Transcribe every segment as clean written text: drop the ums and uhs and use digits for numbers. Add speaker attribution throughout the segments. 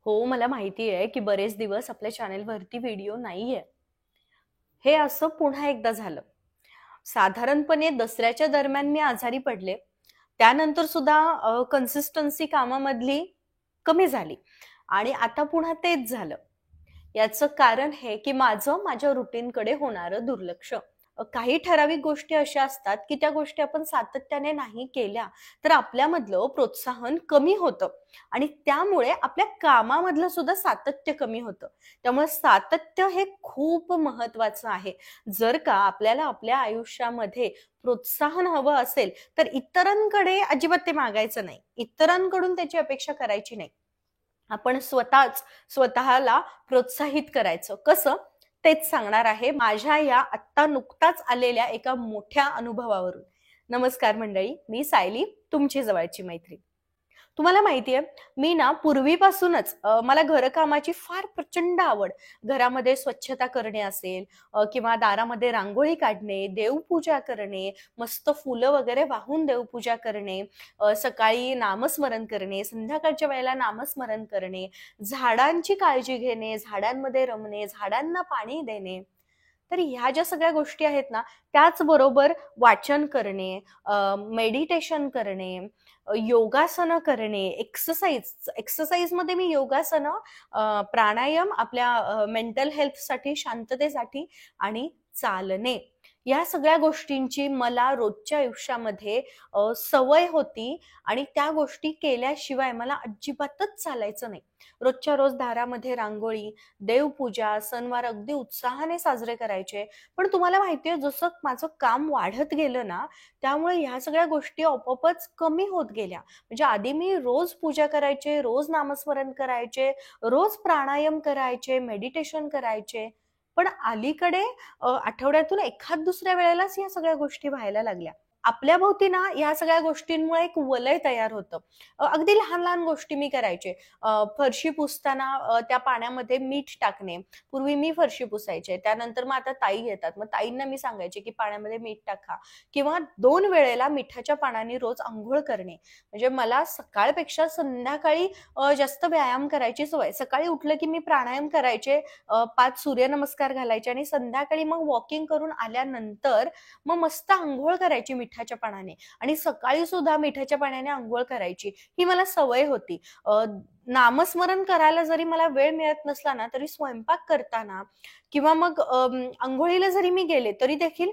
Speaker 1: हो, मला माहिती आहे, की बरेच दिवस आपल्या चॅनेलवरती व्हिडिओ नाहीये. हे असं पुन्हा एकदा झालं. साधारणपणे दसऱ्याच्या दरम्यान मी आजारी पडले. त्यानंतर सुद्धा कन्सिस्टन्सी कामामधली कमी झाली आणि आता पुन्हा तेच झालं. याचं कारण हे, की माझ्या रुटीनकडे होणारं दुर्लक्ष. काही ठराविक गोष्टी अशा असतात, की त्या गोष्टी आपण सातत्याने नाही केल्या, तर आपल्यामधलं प्रोत्साहन कमी होतं आणि त्यामुळे आपल्या कामामधलं सुद्धा सातत्य कमी होतं. त्यामुळे सातत्य हे खूप महत्वाचं आहे. जर का आपल्याला आपल्या आयुष्यामध्ये प्रोत्साहन हवं असेल, तर इतरांकडे अजिबात ते मागायचं नाही. इतरांकडून त्याची अपेक्षा करायची नाही. आपण स्वतःला प्रोत्साहित करायचं. कसं? तेच सांगणार आहे माझ्या या आत्ता नुकताच आलेल्या एका मोठ्या अनुभवावरून. नमस्कार मंडळी, मी सायली, तुमची जवळची मैत्रीण. तुम्हाला माहितीये, मी ना पूर्वीपासूनच मला घरकामाची फार प्रचंड आवड. घरामध्ये स्वच्छता करणे असेल किंवा दारामध्ये रांगोळी काढणे, देवपूजा करणे, मस्त फुलं वगैरे वाहून देवपूजा करणे, सकाळी नामस्मरण करणे, संध्याकाळच्या वेळेला नामस्मरण करणे, झाडांची काळजी घेणे, झाडांमध्ये रमणे, झाडांना पाणी देणे. तर ह्या ज्या सगळ्या गोष्टी आहेत ना, त्याचबरोबर वाचन करणे, मेडिटेशन करणे, योगासनं करणे, एक्सरसाइजमध्ये मी योगासनं, प्राणायाम आपल्या मेंटल हेल्थसाठी, शांततेसाठी आणि चालणे. या सगळ्या गोष्टींची मला रोजच्या आयुष्यामध्ये सवय होती आणि त्या गोष्टी केल्याशिवाय मला अजिबातच चालायचं नाही. रोजच्या रोज दारामध्ये रांगोळी, देवपूजा, सणवार अगदी उत्साहाने साजरे करायचे. पण तुम्हाला माहितीये, जसं माझं काम वाढत गेलं ना, त्यामुळे ह्या सगळ्या गोष्टी आपोआपच कमी होत गेल्या. म्हणजे आधी मी रोज पूजा करायचे, रोज नामस्मरण करायचे, रोज प्राणायाम करायचे, मेडिटेशन करायचे. पण अलीकडे आठवड्यातून एखाद दुसऱ्या वेळेलाच या सगळ्या गोष्टी व्हायला लागल्या. आपल्याभोवती ना ह्या सगळ्या गोष्टींमुळे एक वलय तयार होतं. अगदी लहान-लहान गोष्टी मी करायचे. फरशी पुसताना त्या पाण्यामध्ये मीठ टाकणे. पूर्वी मी फरशी पुसायचे. त्यानंतर मग आता ताई येतात. मग ताईंना मी सांगायचे, की पाण्यामध्ये मीठ टाका किंवा 2 वेळेला मिठाच्या पाण्याने रोज अंघोळ करणे. म्हणजे मला सकाळपेक्षा संध्याकाळी जास्त व्यायाम करायची सवय. सकाळी उठलं की मी प्राणायाम करायचे, 5 सूर्यनमस्कार घालायचे आणि संध्याकाळी मग वॉकिंग करून आल्यानंतर मग मस्त अंघोळ करायची मिठाच्या पाण्याने आणि सकाळी सुद्धा मिठाच्या पाण्याने अंघोळ करायची. ही मला सवय होती. नामस्मरण करायला जरी मला वेळ मिळत नसला ना, तरी स्वयंपाक करताना किंवा मग अंघोळीला जरी मी गेले, तरी देखील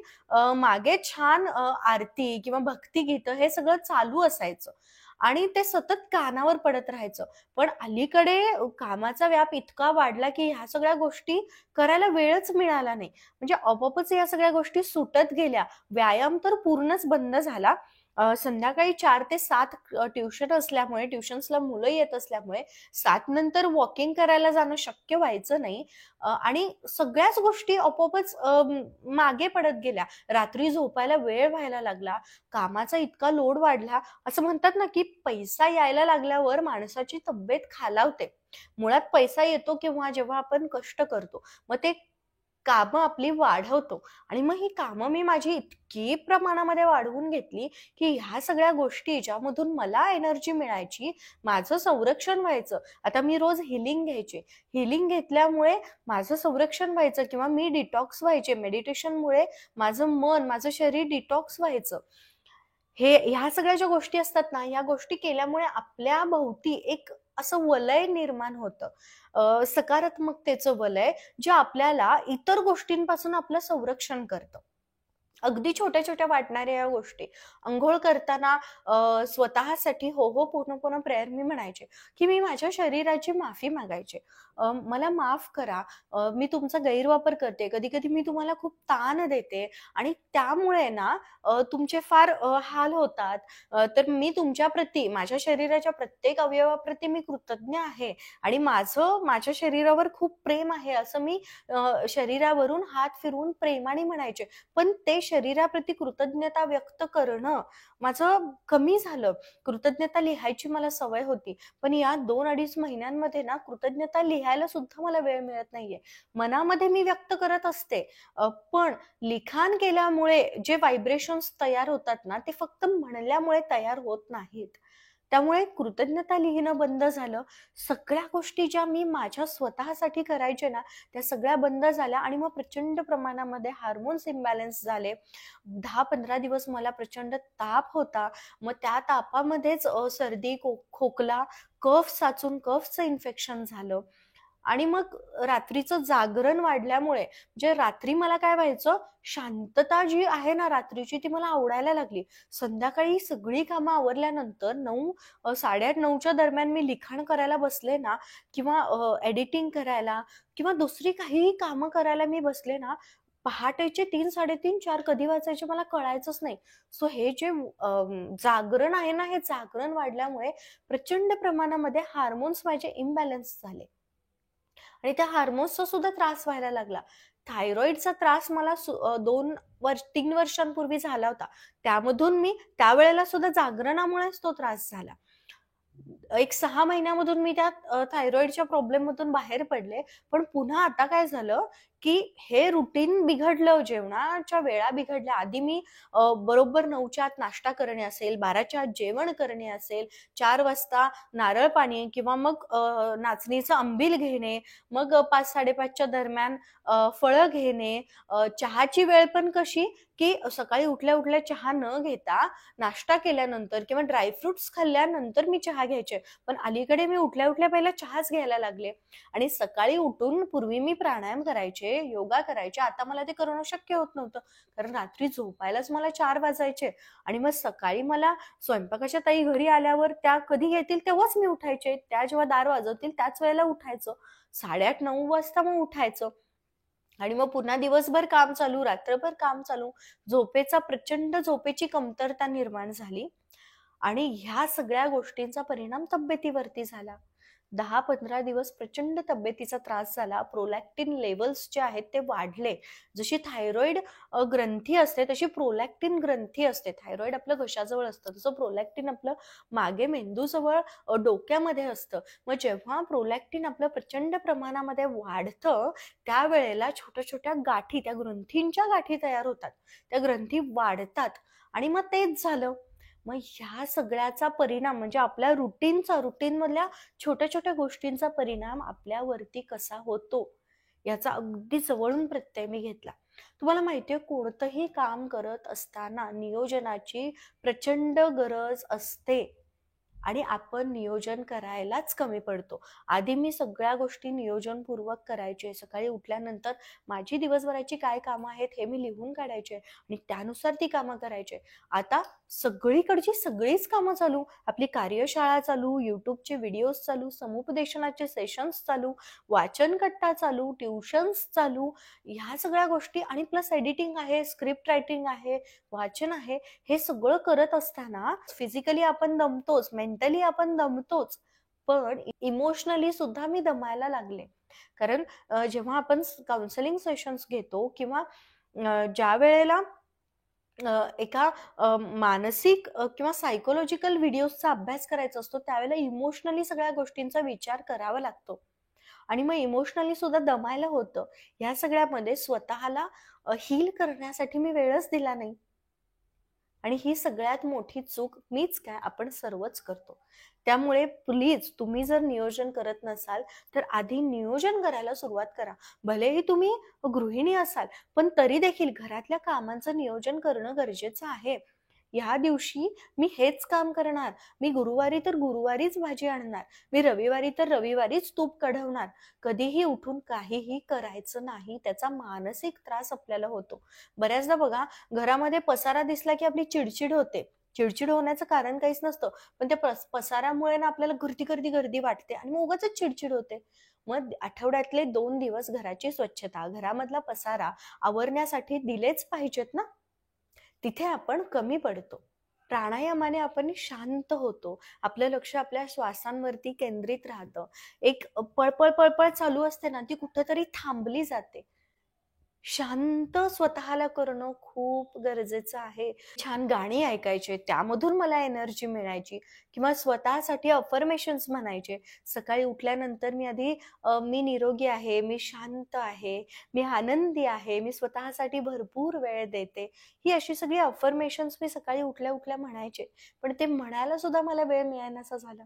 Speaker 1: मागे छान आरती किंवा भक्तिगीतं हे सगळं चालू असायचं आणि ते सतत कानावर पडत राहायचं. पण अलीकडे कामाचा व्याप इतका वाढला, की ह्या सगळ्या गोष्टी करायला वेळच मिळाला नाही. म्हणजे आपोआपच या सगळ्या गोष्टी सुटत गेल्या. व्यायाम तर पूर्णच बंद झाला. संध्याकाळी 4 ते 7 ट्युशन असल्यामुळे, ट्युशन्सला मुलं येत असल्यामुळे 7 नंतर वॉकिंग करायला जाणं शक्य व्हायचं नाही आणि सगळ्याच गोष्टी आपोआपच मागे पडत गेल्या. रात्री झोपायला वेळ व्हायला लागला. कामाचा इतका लोड वाढला. असं म्हणतात ना, की पैसा यायला लागल्यावर माणसाची तब्येत खालावते. मुळात पैसा येतो केव्हा? जेव्हा आपण कष्ट करतो. मग ते कामं आपली वाढवतो आणि मग ही कामं मी माझी इतकी प्रमाणामध्ये वाढवून घेतली, की ह्या सगळ्या गोष्टी ज्यामधून मला एनर्जी मिळायची, माझं संरक्षण व्हायचं. आता मी रोज हीलिंग घ्यायचे. हीलिंग घेतल्यामुळे माझं संरक्षण व्हायचं किंवा मी डिटॉक्स व्हायचे. मेडिटेशनमुळे माझं मन, माझं शरीर डिटॉक्स व्हायचं. ह्या सगळ्या ज्या गोष्टी असतात ना, ह्या गोष्टी केल्यामुळे आपल्या भोवती एक असं वलय निर्माण होतं. सकारात्मकतेचं वलय, जे आपल्याला इतर गोष्टींपासून आपलं संरक्षण करतं. अगदी छोट्या-छोट्या वाटणाऱ्या या गोष्टी. अंघोळ करताना स्वतःसाठी हो, हो, पूर्ण प्रेयर मी म्हणायचे, की मी माझ्या शरीराची माफी मागायचे. मला माफ करा. मी तुमचा गैरवापर करते. कधी-कधी मी तुम्हाला खूप ताण देते आणि त्यामुळे ना तुमचे फार हाल होतात. तर मी तुमच्याप्रती, माझ्या शरीराच्या प्रत्येक अवयवाप्रती मी कृतज्ञ आहे आणि माझ्या शरीरावर खूप प्रेम आहे, असं मी शरीरावरून हात फिरवून प्रेमाने म्हणायचे. पण ते शरीराप्रती कृतज्ञता व्यक्त करणं माझं कमी झालं. कृतज्ञता लिहायची मला सवय होती. पण या 2-2.5 महिन्यांमध्ये ना कृतज्ञता लिहायला सुद्धा मला वेळ मिळत नाहीये. मनामध्ये मी व्यक्त करत असते. पण लिखाण केल्यामुळे जे व्हायब्रेशन्स तयार होतात ना, ते फक्त म्हणल्यामुळे तयार होत नाहीत. त्यामुळे कृतज्ञता लिहिणं बंद झालं. सगळ्या गोष्टी ज्या मी माझ्या स्वतःसाठी करायचे ना, त्या सगळ्या बंद झाल्या आणि मग प्रचंड प्रमाणामध्ये हार्मोन्स इम्बॅलन्स झाले. 10-15 दिवस मला प्रचंड ताप होता. मग त्या तापामध्येच सर्दी, खोकला, कफ साचून कफचं इन्फेक्शन झालं. आणि मग रात्रीचं जागरण वाढल्यामुळे जे रात्री मला काय व्हायचं, शांतता जी आहे ना रात्रीची ती मला आवडायला लागली. संध्याकाळी सगळी कामं आवरल्यानंतर 8:30-9च्या दरम्यान मी लिखाण करायला बसले ना, किंवा एडिटिंग करायला किंवा दुसरी काहीही कामं करायला मी बसले ना, पहाटेचे 3-3:30, 4 कधी वाजायचे मला कळायचंच नाही. सो हे जे जागरण आहे ना, हे जागरण वाढल्यामुळे प्रचंड प्रमाणामध्ये हार्मोन्स माझे इम्बॅलन्स झाले आणि त्या हार्मोन्सचा सुद्धा त्रास व्हायला लागला. थायरॉइडचा त्रास मला 3 वर्षांपूर्वी झाला होता. त्यामधून मी त्यावेळेला सुद्धा जागरणामुळेच तो त्रास झाला. एक 6 महिन्यामधून मी त्या थायरॉइडच्या प्रॉब्लेम मधून बाहेर पडले. पण पुन्हा आता काय झालं, की हे रुटीन बिघडलं, जेवणाच्या वेळा बिघडल्या. आधी मी बरोबर 9च्या आत नाश्ता करणे असेल, 12च्या आत जेवण करणे असेल, 4 वाजता नारळ पाणी किंवा मग नाचणीचं आंबील घेणे, मग 5-5:30च्या दरम्यान फळं घेणे. चहाची वेळ पण कशी, की सकाळी उठल्या उठल्या चहा न घेता नाश्ता केल्यानंतर किंवा ड्रायफ्रुट्स खाल्ल्यानंतर मी चहा घ्यायचे. पण अलीकडे मी उठल्या उठल्या पहिला चहाच घ्यायला लागले. आणि सकाळी उठून पूर्वी मी प्राणायाम करायचे, योगा करायचे. आता मला ते करणं शक्य होत नव्हतं, कारण रात्री झोपायलाच मला 4 वाजायचे. आणि मग सकाळी मला स्वयंपाकाच्या ताई घरी आल्यावर त्या कधी येतील तेव्हाच मी उठायचे. त्या जेव्हा दार वाजवतील त्याच वेळेला उठायचं. 8:30-9 वाजता मग उठायचं. आणि मग पुन्हा दिवसभर काम चालू, रात्रभर काम चालू. प्रचंड झोपेची कमतरता निर्माण झाली आणि ह्या सगळ्या गोष्टींचा परिणाम तब्येतीवरती झाला. 10-15 दिवस प्रचंड तब्येतीचा त्रास झाला. प्रोलॅक्टिन लेवल्स जे आहेत ते वाढले. जशी थायरॉइड ग्रंथी असते तशी प्रोलॅक्टिन ग्रंथी असते. थायरॉइड आपलं घशाजवळ असतं, तसं प्रोलॅक्टिन आपलं मागे मेंदूजवळ डोक्यामध्ये असतं. मग जेव्हा प्रोलॅक्टिन आपलं प्रचंड प्रमाणामध्ये वाढतं, त्यावेळेला छोट्या छोट्या गाठी, त्या ग्रंथींच्या गाठी तयार होतात. त्या ग्रंथी वाढतात आणि मग तेच झालं. मग ह्या सगळ्याचा परिणाम म्हणजे आपल्या रुटीन मधल्या छोट्या छोट्या गोष्टींचा परिणाम आपल्यावरती कसा होतो याचा अगदी जवळून प्रत्यय मी घेतला. तुम्हाला माहितीये, कोणतंही काम करत असताना नियोजनाची प्रचंड गरज असते आणि आपण नियोजन करायलाच कमी पडतो. आधी मी सगळ्या गोष्टी नियोजनपूर्वक करायचे. सकाळी उठल्यानंतर माझी दिवसभराची काय कामं आहेत हे मी लिहून काढायचे आणि त्यानुसार ती कामं करायचे. आता सगळीकडची सगळीच कामं चालू, आपली कार्यशाळा चालू, युट्यूबचे व्हिडिओज चालू, समुपदेशनाचे सेशन्स चालू, वाचन कट्टा चालू, ट्युशन्स चालू, ह्या सगळ्या गोष्टी आणि प्लस एडिटिंग आहे, स्क्रिप्ट रायटिंग आहे, वाचन आहे. हे सगळं करत असताना फिजिकली आपण दमतोच, मेंटली आपण दमतोच, पण इमोशनली सुद्धा मी दमायला लागले. कारण जेव्हा आपण काउन्सिलिंग सेशन्स घेतो किंवा ज्या वेळेला एका मानसिक किंवा सायकोलॉजिकल व्हिडिओजचा अभ्यास करायचा असतो, त्यावेळेला इमोशनली सगळ्या गोष्टींचा विचार करावा लागतो आणि मग इमोशनली सुद्धा दमायला होतं. या सगळ्यामध्ये स्वतःला हील करण्यासाठी मी वेळच दिला नाही आणि ही सगळ्यात मोठी चूक मीच काय, आपण सर्वच करतो. त्यामुळे प्लीज तुम्ही जर नियोजन करत नसाल तर आधी नियोजन करायला सुरुवात करा. भलेही तुम्ही गृहिणी असाल, पण तरी देखील घरातल्या कामांचं नियोजन करणं गरजेचं आहे. ह्या दिवशी मी हेच काम करणार, मी गुरुवारी तर गुरुवारीच भाजी आणणार, मी रविवारी तर रविवारीच तूप कढवणार. कधीही उठून काहीही करायचं नाही, त्याचा मानसिक त्रास आपल्याला होतो. बऱ्याचदा बघा, घरामध्ये पसारा दिसला की आपली चिडचिड होते. चिडचिड होण्याचं कारण काहीच नसतं, पण त्या पसारामुळे ना आपल्याला गर्दी वाटते आणि मग उगाचच चिडचिड होते. मग आठवड्यातले 2 दिवस घराची स्वच्छता, घरामधला पसारा आवरण्यासाठी दिलेच पाहिजेत ना. तिथे आपण कमी पडतो. प्राणायामाने आपण शांत होतो, आपलं लक्ष आपल्या श्वासांवरती केंद्रित राहतं. एक पळपळ पळपळ चालू असते ना, ती कुठेतरी थांबली जाते. शांत स्वतःला करणं खूप गरजेचं आहे. छान गाणी ऐकायचे, त्यामधून मला एनर्जी मिळायची किंवा स्वतःसाठी अफर्मेशन्स म्हणायचे. सकाळी उठल्यानंतर मी आधी मी निरोगी आहे, मी शांत आहे, मी आनंदी आहे, मी स्वतःसाठी भरपूर वेळ देते. ही अशी सगळी अफर्मेशन्स मी सकाळी उठल्या-उठल्या म्हणायचे. पण ते म्हणायला सुद्धा मला वेळ मिळेनासा झाला.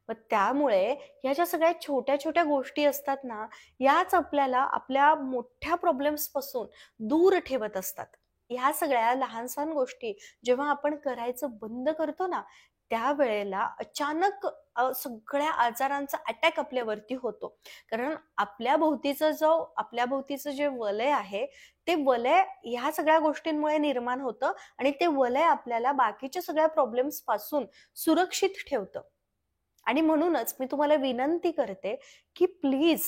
Speaker 1: मग त्यामुळे ह्या ज्या सगळ्या छोट्या-छोट्या गोष्टी असतात ना, याच आपल्याला आपल्या मोठ्या प्रॉब्लेम्स पासून दूर ठेवत असतात. ह्या सगळ्या लहान-सहान गोष्टी जेव्हा आपण करायचं बंद करतो ना, त्यावेळेला अचानक सगळ्या आजारांचा अटॅक आपल्यावरती होतो. कारण आपल्या भोवतीचं जे वलय आहे, ते वलय ह्या सगळ्या गोष्टींमुळे निर्माण होतं आणि ते वलय आपल्याला बाकीच्या सगळ्या प्रॉब्लेम्स पासून सुरक्षित ठेवतं. आणि म्हणूनच मी तुम्हाला विनंती करते, की प्लीज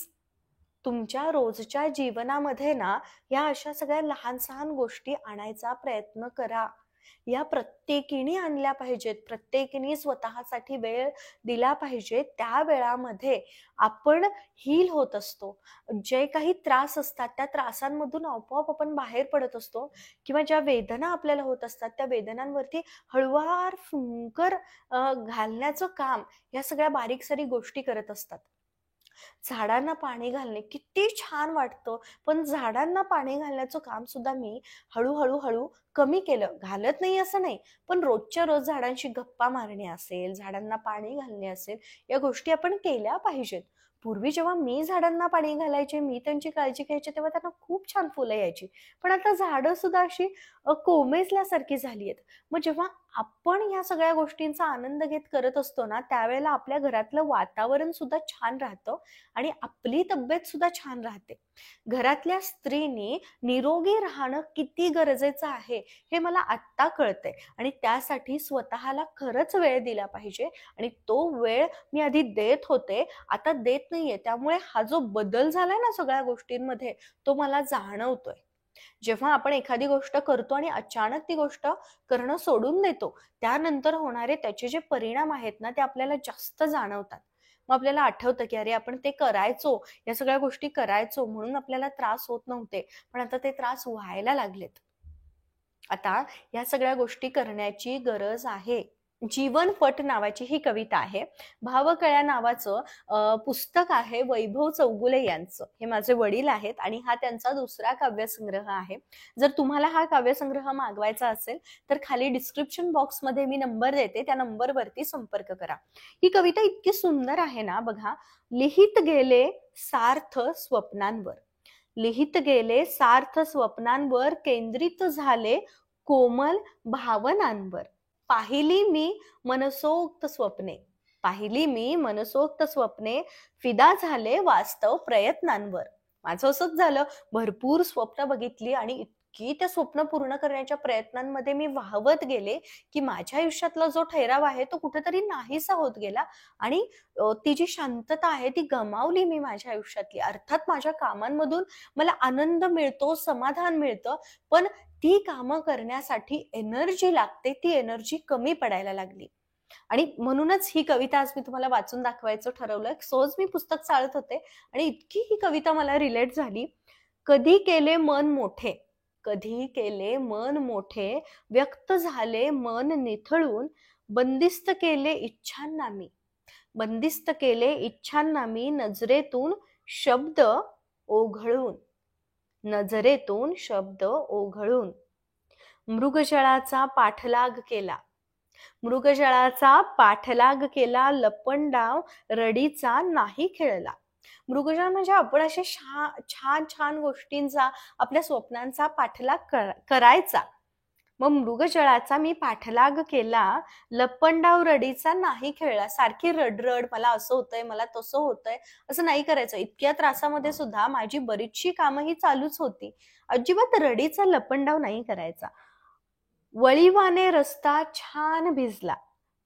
Speaker 1: तुमच्या रोजच्या जीवनामध्ये ना, या अशा सगळ्या लहान-सहान गोष्टी आणायचा प्रयत्न करा. या प्रत्येकीने आणल्या पाहिजेत. प्रत्येकीने स्वतःसाठी वेळ दिला पाहिजे. त्या वेळामध्ये आपण हील होत असतो. जे काही त्रास असतात, त्या त्रासांमधून आपोआप आपण बाहेर पडत असतो किंवा ज्या वेदना आपल्याला होत असतात, त्या वेदनांवरती हळूवार फुंकर घालण्याचं काम या सगळ्या बारीक-सारीक गोष्टी करत असतात. झाडांना पाणी घालणे किती छान वाटतं, पण झाडांना पाणी घालण्याचं काम सुद्धा मी हळू कमी केलं. घालत नाही असं नाही, पण रोजच्या रोज झाडांशी गप्पा मारणे असेल, झाडांना पाणी घालणे असेल, या गोष्टी आपण केल्या पाहिजेत. पूर्वी जेव्हा मी झाडांना पाणी घालायचे, मी त्यांची काळजी घ्यायचे, तेव्हा त्यांना खूप छान फुलं यायची. पण आता झाडं सुद्धा अशी कोमेजल्यासारखी झाली आहेत. मग जेव्हा आपण ह्या सगळ्या गोष्टींचा आनंद घेत करत असतो ना, त्यावेळेला आपल्या घरातलं वातावरण सुद्धा छान राहतं आणि आपली तब्येत सुद्धा छान राहते. घरातल्या स्त्रीनी निरोगी राहणं किती गरजेचं आहे हे मला आत्ता कळतंय आणि त्यासाठी स्वतःला खरंच वेळ दिला पाहिजे आणि तो वेळ मी आधी देत होते, आता देत नाहीये. त्यामुळे हा जो बदल झालाय ना सगळ्या गोष्टींमध्ये, तो मला जाणवतोय. जेव्हा आपण एखादी गोष्ट करतो आणि अचानक ती गोष्ट करणं सोडून देतो, त्यानंतर होणारे त्याचे जे परिणाम आहेत ना, ते आपल्याला जास्त जाणवतात. मग आपल्याला आठवतं, की अरे आपण ते करायचो, या सगळ्या गोष्टी करायचो म्हणून आपल्याला त्रास होत नव्हते. पण आता ते त्रास व्हायला लागलेत. आता या सगळ्या गोष्टी करण्याची गरज आहे. जीवनपट नावाची ही कविता आहे. भावकळ्या नावाचं पुस्तक आहे वैभव चौगुले यांचं. हे माझे वडील आहेत आणि हा त्यांचा दुसरा काव्यसंग्रह आहे. जर तुम्हाला हा काव्यसंग्रह मागवायचा असेल तर खाली डिस्क्रिप्शन बॉक्समध्ये मी नंबर देते, त्या नंबरवरती संपर्क करा. ही कविता इतकी सुंदर आहे ना, बघा. लिहित गेले सार्थ स्वप्नांवर, लिहित गेले सार्थ स्वप्नांवर, केंद्रित झाले कोमल भावनांवर. पाहिली मी मनसोक्त स्वप्ने, पाहिली मी मनसोक्त स्वप्ने, फिदा झाले वास्तव प्रयत्नांवर. माझं असंच झालं, भरपूर स्वप्न बघितली आणि इतकी त्या स्वप्न पूर्ण करण्याच्या प्रयत्नांमध्ये मी वाहवत गेले की माझ्या आयुष्यातला जो ठराव आहे तो कुठेतरी नाहीसा होत गेला आणि ती जी शांतता आहे ती गमावली मी माझ्या आयुष्यातली. अर्थात माझ्या कामांमधून मला आनंद मिळतो, समाधान मिळतं, पण ती कामं करण्यासाठी एनर्जी लागते, ती एनर्जी कमी पडायला लागली. आणि म्हणूनच ही कविता आज मी तुम्हाला वाचून दाखवायचं ठरवलं. सहज मी पुस्तक चाळत होते आणि इतकी ही कविता मला रिलेट झाली. कधी केले मन मोठे, कधी केले मन मोठे, व्यक्त झाले मन निथळून, बंदिस्त केले इच्छांना मी, बंदिस्त केले इच्छांना मी, नजरेतून शब्द ओघळून, नजरेतून शब्द ओघळून. मृगजळाचा पाठलाग केला, मृगजळाचा पाठलाग केला, लपंडाव रडीचा नाही खेळला. मृगजळ म्हणजे आपण असे छान छान गोष्टींचा, आपल्या स्वप्नांचा पाठलाग करायचा. मग मृगजळाचा मी पाठलाग केला, लपंडाव रडीचा नाही खेळला. सारखी रडरड, मला असं होतंय, मला तसं होतंय, असं नाही करायचं. इतक्या त्रासामध्ये सुद्धा माझी बरीचशी कामं ही चालूच होती. अजिबात रडीचा लपंडाव नाही करायचा. वळीवाने रस्ता छान भिजला,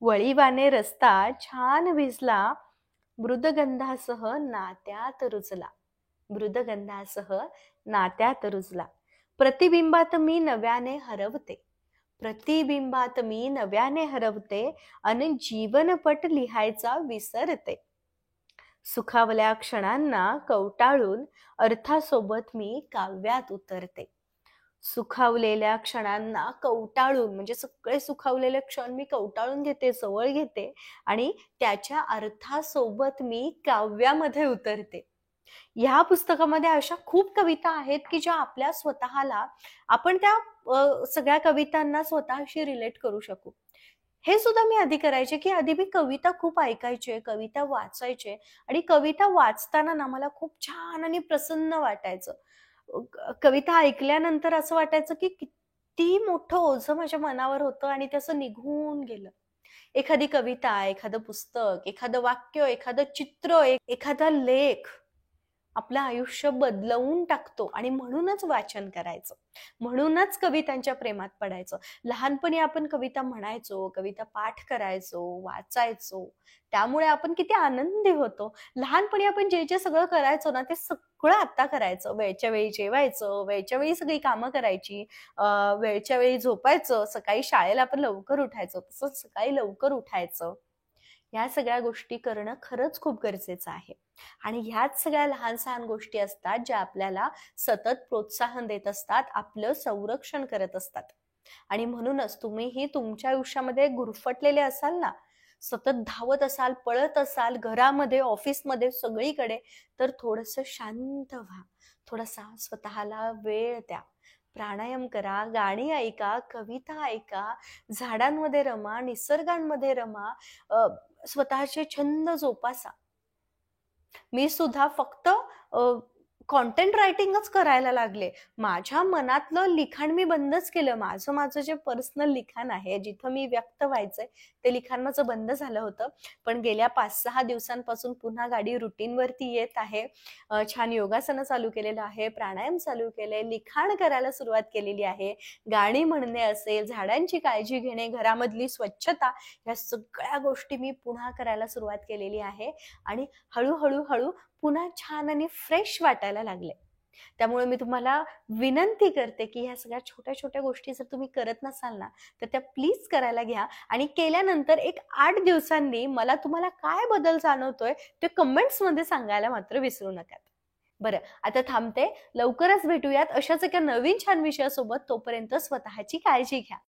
Speaker 1: वळीवाने रस्ता छान भिजला, मृदगंधासह नात्यात रुजला, मृदगंधासह नात्यात रुजला. प्रतिबिंबात मी नव्याने हरवते, प्रतिबिंबात मी नव्याने हरवते, आणि जीवनपट लिहायचा विसरते. सुखावल्या क्षणांना कवटाळून अर्थासोबत मी काव्यात उतरते. सुखावलेल्या क्षणांना कवटाळून म्हणजे सगळे सुखावलेले क्षण मी कवटाळून घेते, जवळ घेते आणि त्याच्या अर्थासोबत मी काव्यामध्ये उतरते. ह्या पुस्तकामध्ये अशा खूप कविता आहेत की ज्या आपल्या स्वतःला आपण त्या सगळ्या कवितांना स्वतःशी रिलेट करू शकू. हे सुद्धा मी आधी करायचे की आधी मी कविता खूप ऐकायचे, कविता वाचायचे आणि कविता वाचताना ना मला खूप छान आणि प्रसन्न वाटायचं. कविता ऐकल्यानंतर असं वाटायचं की किती मोठं ओझं माझ्या मनावर होतं आणि ते असं निघून गेलं. एखादी कविता, एखादं पुस्तक, एखादं वाक्य, एखादं चित्र, एखादा लेख आपलं आयुष्य बदलवून टाकतो आणि म्हणूनच वाचन करायचं, म्हणूनच कवितांच्या प्रेमात पडायचं. लहानपणी आपण कविता म्हणायचो, कविता पाठ करायचो, वाचायचो, त्यामुळे आपण किती आनंदी होतो. लहानपणी आपण जे जे सगळं करायचो ना ते सगळं आता करायचं. वेळच्या वेळी जेवायचं, वेळच्या वेळी सगळी कामं करायची, वेळच्या वेळी झोपायचं, सकाळी शाळेला आपण लवकर उठायचो तसंच सकाळी लवकर उठायचं. ह्या सगळ्या गोष्टी करणं खरंच खूप गरजेचं आहे. आणि ह्याच सगळ्या लहान सहान गोष्टी असतात ज्या आपल्याला सतत प्रोत्साहन देत असतात, आपलं संरक्षण करत असतात. आणि म्हणूनच तुम्हीही तुमच्या आयुष्यामध्ये गुरफटलेले असाल ना, सतत धावत असाल, पळत असाल, घरामध्ये, ऑफिसमध्ये, सगळीकडे, तर थोडंसं शांत व्हा. थोडासा स्वतःला वेळ द्या. प्राणायाम करा, गाणी ऐका, कविता ऐका, झाडांमध्ये रमा, निसर्गांमध्ये रमा, स्वतःचे छंद जोपासा. मी सुद्धा फक्त कॉन्टेंट रायटिंगच करायला लागले. माझ्या मनातलं लिखाण मी बंदच केलं. माझं जे पर्सनल लिखाण आहे, जिथं मी व्यक्त व्हायचंय, ते लिखाण माझं बंद झालं होतं. पण गेल्या 5-6 दिवसांपासून पुन्हा गाडी रुटीनवरती येत आहे. छान योगासनं चालू केलेलं आहे, प्राणायाम चालू केले, लिखाण करायला सुरुवात केलेली आहे. गाणी म्हणणे असेल, झाडांची काळजी घेणे, घरामधली स्वच्छता, ह्या सगळ्या गोष्टी मी पुन्हा करायला सुरुवात केलेली आहे आणि हळू पुन्हा छान आणि फ्रेश वाटायला लागले. त्यामुळे मी तुम्हाला विनंती करते की ह्या सगळ्या छोट्या छोट्या गोष्टी जर तुम्ही करत नसाल ना तर त्या प्लीज करायला घ्या आणि केल्यानंतर एक 8 दिवसांनी मला तुम्हाला काय बदल जाणवतोय ते कमेंट्स मध्ये सांगायला मात्र विसरू नका. बरं, आता थांबते. लवकरच भेटूयात अशाच एका नवीन छान विषयासोबत. तोपर्यंत स्वतःची काळजी घ्या.